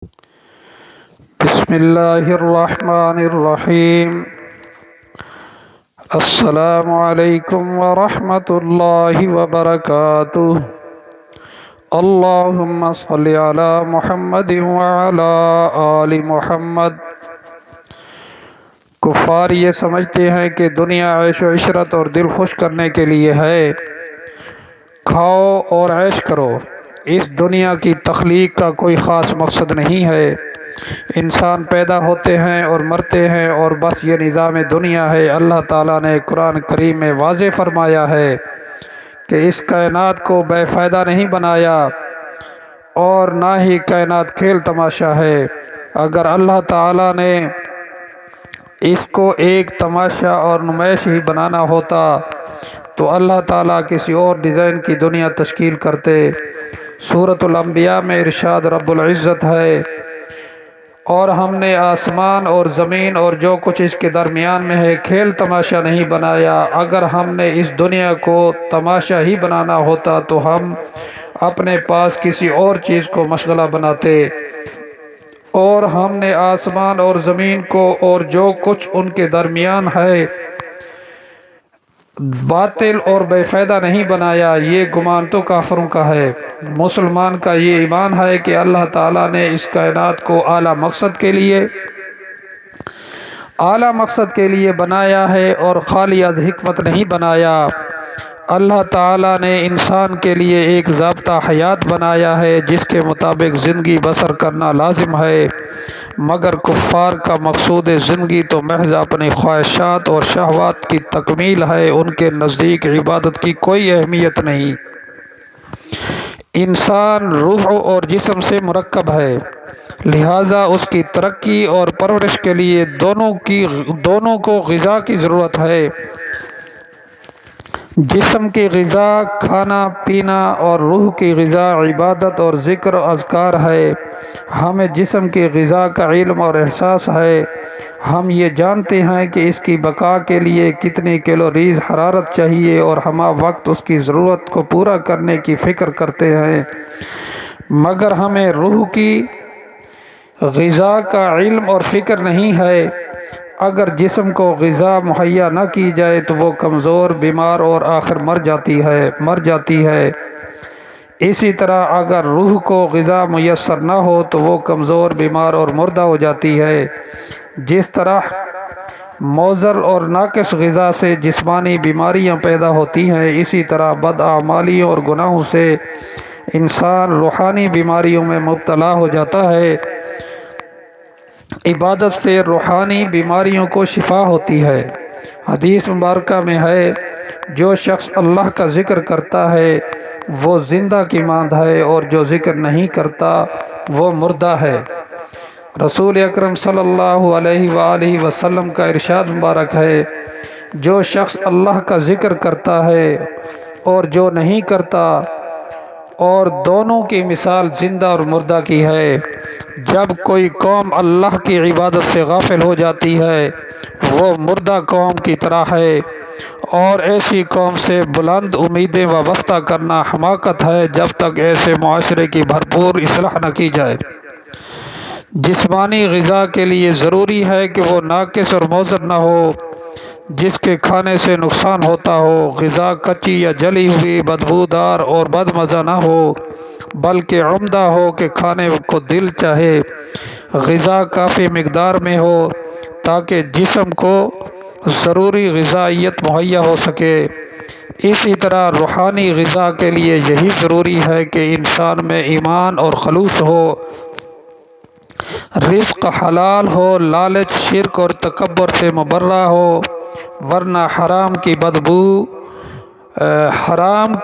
بسم اللہ الرحمن الرحیم۔ السلام علیکم ورحمۃ اللہ وبرکاتہ۔ اللہم صلی علی محمد وعلی آل محمد۔ کفار یہ سمجھتے ہیں کہ دنیا عیش و عشرت اور دل خوش کرنے کے لیے ہے۔ کھاؤ اور عیش کرو۔ اس دنیا کی تخلیق کا کوئی خاص مقصد نہیں ہے۔ انسان پیدا ہوتے ہیں اور مرتے ہیں اور بس یہ نظام دنیا ہے۔ اللہ تعالیٰ نے قرآن کریم میں واضح فرمایا ہے کہ اس کائنات کو بے فائدہ نہیں بنایا اور نہ ہی کائنات کھیل تماشا ہے۔ اگر اللہ تعالیٰ نے اس کو ایک تماشا اور نمائش ہی بنانا ہوتا تو اللہ تعالیٰ کسی اور ڈیزائن کی دنیا تشکیل کرتے۔ سورۃ الانبیاء میں ارشاد رب العزت ہے، اور ہم نے آسمان اور زمین اور جو کچھ اس کے درمیان میں ہے کھیل تماشا نہیں بنایا۔ اگر ہم نے اس دنیا کو تماشا ہی بنانا ہوتا تو ہم اپنے پاس کسی اور چیز کو مشغلہ بناتے، اور ہم نے آسمان اور زمین کو اور جو کچھ ان کے درمیان ہے باطل اور بے فائدہ نہیں بنایا۔ یہ گمان تو کافروں کا ہے۔ مسلمان کا یہ ایمان ہے کہ اللہ تعالیٰ نے اس کائنات کو اعلیٰ مقصد کے لیے بنایا ہے اور خالی از حکمت نہیں بنایا۔ اللہ تعالیٰ نے انسان کے لیے ایک ضابطہ حیات بنایا ہے جس کے مطابق زندگی بسر کرنا لازم ہے، مگر کفار کا مقصود زندگی تو محض اپنی خواہشات اور شہوات کی تکمیل ہے۔ ان کے نزدیک عبادت کی کوئی اہمیت نہیں۔ انسان روح اور جسم سے مرکب ہے، لہٰذا اس کی ترقی اور پرورش کے لیے دونوں کو غذا کی ضرورت ہے۔ جسم کی غذا کھانا پینا اور روح کی غذا عبادت اور ذکر و اذکار ہے۔ ہمیں جسم کی غذا کا علم اور احساس ہے۔ ہم یہ جانتے ہیں کہ اس کی بقا کے لیے کتنی کیلوریز حرارت چاہیے اور ہمہ وقت اس کی ضرورت کو پورا کرنے کی فکر کرتے ہیں، مگر ہمیں روح کی غذا کا علم اور فکر نہیں ہے۔ اگر جسم کو غذا مہیا نہ کی جائے تو وہ کمزور، بیمار اور آخر مر جاتی ہے۔ اسی طرح اگر روح کو غذا میسر نہ ہو تو وہ کمزور، بیمار اور مردہ ہو جاتی ہے۔ جس طرح موزر اور ناقص غذا سے جسمانی بیماریاں پیدا ہوتی ہیں، اسی طرح بداعمالیوں اور گناہوں سے انسان روحانی بیماریوں میں مبتلا ہو جاتا ہے۔ عبادت سے روحانی بیماریوں کو شفا ہوتی ہے۔ حدیث مبارکہ میں ہے، جو شخص اللہ کا ذکر کرتا ہے وہ زندہ کی مانند ہے اور جو ذکر نہیں کرتا وہ مردہ ہے۔ رسول اکرم صلی اللہ علیہ وآلہ وسلم کا ارشاد مبارک ہے، جو شخص اللہ کا ذکر کرتا ہے اور جو نہیں کرتا، اور دونوں کی مثال زندہ اور مردہ کی ہے۔ جب کوئی قوم اللہ کی عبادت سے غافل ہو جاتی ہے وہ مردہ قوم کی طرح ہے، اور ایسی قوم سے بلند امیدیں وابستہ کرنا حماقت ہے جب تک ایسے معاشرے کی بھرپور اصلاح نہ کی جائے۔ جسمانی غذا کے لیے ضروری ہے کہ وہ ناقص اور موزر نہ ہو، جس کے کھانے سے نقصان ہوتا ہو۔ غذا کچی یا جلی ہوئی، بدبودار اور بدمزہ نہ ہو، بلکہ عمدہ ہو کہ کھانے کو دل چاہے۔ غذا کافی مقدار میں ہو تاکہ جسم کو ضروری غذائیت مہیا ہو سکے۔ اسی طرح روحانی غذا کے لیے یہی ضروری ہے کہ انسان میں ایمان اور خلوص ہو، رزق حلال ہو، لالچ، شرک اور تکبر سے مبرہ ہو، ورنہ حرام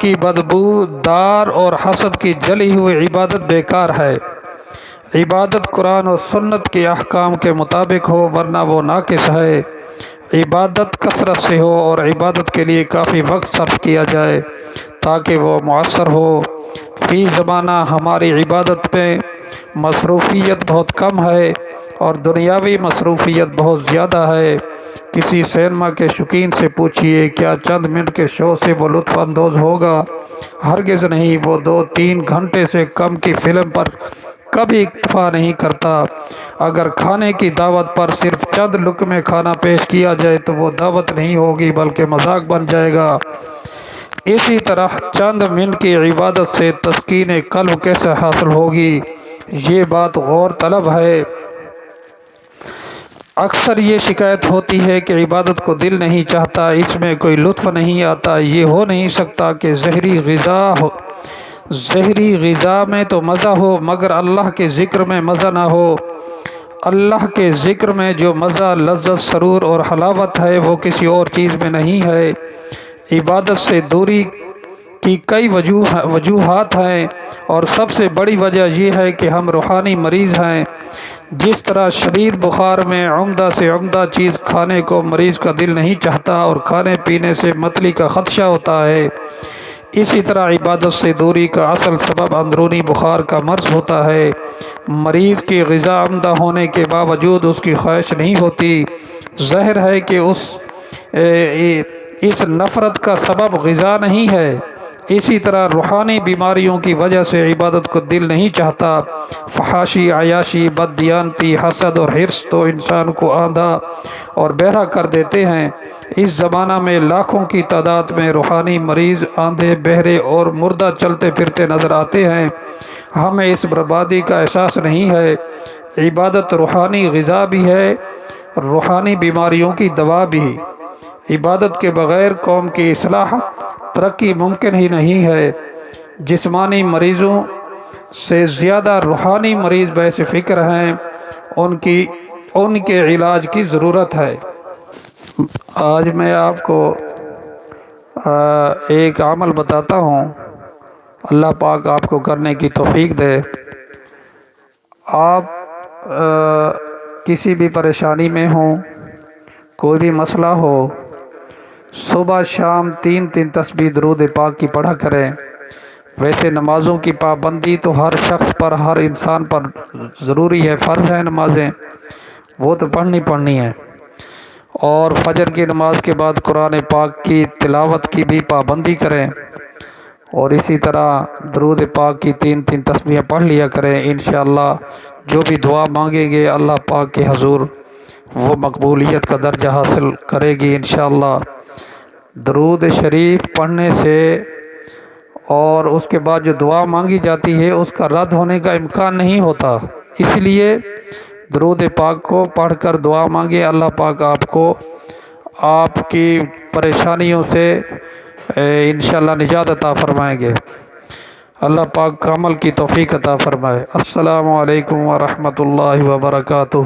کی بدبو دار اور حسد کی جلی ہوئی عبادت بیکار ہے۔ عبادت قرآن و سنت کے احکام کے مطابق ہو، ورنہ وہ ناقص ہے۔ عبادت کثرت سے ہو اور عبادت کے لیے کافی وقت صرف کیا جائے تاکہ وہ مؤثر ہو۔ فی زمانہ ہماری عبادت میں مصروفیت بہت کم ہے اور دنیاوی مصروفیت بہت زیادہ ہے۔ کسی سینما کے شوقین سے پوچھئے، کیا چند منٹ کے شو سے وہ لطف اندوز ہوگا؟ ہرگز نہیں۔ وہ 2-3 گھنٹے سے کم کی فلم پر کبھی اکتفا نہیں کرتا۔ اگر کھانے کی دعوت پر صرف چند لقمے کھانا پیش کیا جائے تو وہ دعوت نہیں ہوگی بلکہ مذاق بن جائے گا۔ اسی طرح چند منٹ کی عبادت سے تسکین قلب کیسے حاصل ہوگی، یہ بات غور طلب ہے۔ اکثر یہ شکایت ہوتی ہے کہ عبادت کو دل نہیں چاہتا، اس میں کوئی لطف نہیں آتا۔ یہ ہو نہیں سکتا کہ زہری غذا میں تو مزہ ہو مگر اللہ کے ذکر میں مزہ نہ ہو۔ اللہ کے ذکر میں جو مزہ، لذت، سرور اور حلاوت ہے وہ کسی اور چیز میں نہیں ہے۔ عبادت سے دوری کی کئی وجوہات ہیں اور سب سے بڑی وجہ یہ ہے کہ ہم روحانی مریض ہیں۔ جس طرح شدید بخار میں عمدہ سے عمدہ چیز کھانے کو مریض کا دل نہیں چاہتا اور کھانے پینے سے متلی کا خدشہ ہوتا ہے، اسی طرح عبادت سے دوری کا اصل سبب اندرونی بخار کا مرض ہوتا ہے۔ مریض کی غذا عمدہ ہونے کے باوجود اس کی خواہش نہیں ہوتی، ظاہر ہے کہ اس نفرت کا سبب غذا نہیں ہے۔ اسی طرح روحانی بیماریوں کی وجہ سے عبادت کو دل نہیں چاہتا۔ فحاشی، عیاشی، بددیانتی، حسد اور حرص تو انسان کو آندھا اور بہرا کر دیتے ہیں۔ اس زمانہ میں لاکھوں کی تعداد میں روحانی مریض آندھے، بہرے اور مردہ چلتے پھرتے نظر آتے ہیں۔ ہمیں اس بربادی کا احساس نہیں ہے۔ عبادت روحانی غذا بھی ہے، روحانی بیماریوں کی دوا بھی۔ عبادت کے بغیر قوم کی اصلاح، ترقی ممکن ہی نہیں ہے۔ جسمانی مریضوں سے زیادہ روحانی مریض باعث فکر ہیں، ان کے علاج کی ضرورت ہے۔ آج میں آپ کو ایک عمل بتاتا ہوں، اللہ پاک آپ کو کرنے کی توفیق دے۔ آپ کسی بھی پریشانی میں ہوں، کوئی بھی مسئلہ ہو، صبح شام 3 تسبیح درود پاک کی پڑھا کریں۔ ویسے نمازوں کی پابندی تو ہر شخص پر، ہر انسان پر ضروری ہے، فرض ہے نمازیں، وہ تو پڑھنی ہے۔ اور فجر کی نماز کے بعد قرآن پاک کی تلاوت کی بھی پابندی کریں، اور اسی طرح درود پاک کی 3 تسبیح پڑھ لیا کریں۔ انشاءاللہ جو بھی دعا مانگیں گے اللہ پاک کے حضور وہ مقبولیت کا درجہ حاصل کرے گی انشاءاللہ۔ درود شریف پڑھنے سے اور اس کے بعد جو دعا مانگی جاتی ہے اس کا رد ہونے کا امکان نہیں ہوتا، اس لیے درود پاک کو پڑھ کر دعا مانگے، اللہ پاک آپ کو آپ کی پریشانیوں سے انشاءاللہ نجات عطا فرمائیں گے۔ اللہ پاک عمل کی توفیق عطا فرمائے۔ السلام علیکم ورحمۃ اللہ وبرکاتہ۔